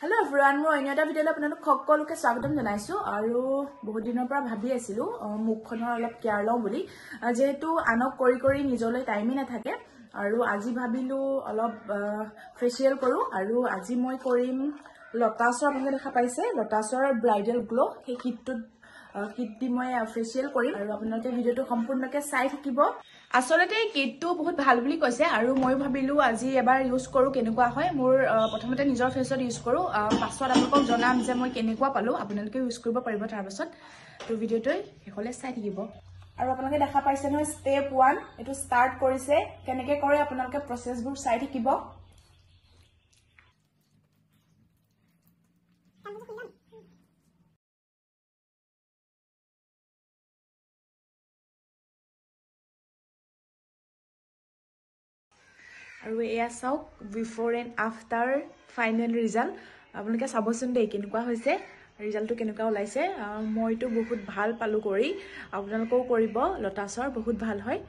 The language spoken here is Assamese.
Hello everyone, মই অন্য এটা ভিডিঅ'লৈ আপোনালোক সকলোকে স্বাগতম জনাইছো আৰু বহুত দিনৰ পৰা ভাবি আছিলো মুখখনৰ অলপ কেয়াৰ লওঁ বুলি যেহেতু আনক কৰি নিজলৈ টাইমে নাথাকে আৰু আজি ভাবিলো অলপ ফেচিয়েল কৰো আৰু আজি মই কৰিম লটাছৰ আপোনালোকে দেখা পাইছে লটাছৰ ব্ৰাইডাল গ্লো সেই কিট দি মই ফেচিয়েল কৰিম আৰু আপোনালোকে ভিডিঅ'টো সম্পূৰ্ণকৈ চাই থাকিব আসলতে কিটটো বহুত ভাল বুলি কৈছে আৰু মই ভাবিলো আজি এবাৰ ইউজ কৰো কেনেকুৱা হয় মোৰ প্ৰথমতে নিজৰ ফেচত ইউজ কৰো পাছত আপোনালোকক জনাম যে মই কেনেকুৱা পালো আপোনালোকে ইউজ কৰিব পাৰিব তাৰ পাছত তো ভিডিঅ'টো হেকলে চাই থাকিব আৰু আপোনালোকে দেখা পাইছে নহয় স্টেপ 1 এটো ষ্টাৰ্ট কৰিছে কেনেকৈ কৰে আপোনালোকে প্ৰসেছবোৰ চাই থাকিব আৰু এয়া চাওক বিফোৰ এণ্ড আফটাৰ ফাইনেল ৰিজাল্ট আপোনালোকে চাবচোন দেই কেনেকুৱা হৈছে ৰিজাল্টটো কেনেকুৱা ওলাইছে মইতো বহুত ভাল পালো কৰি আপোনালোকেও কৰিব লটাছৰ বহুত ভাল হয়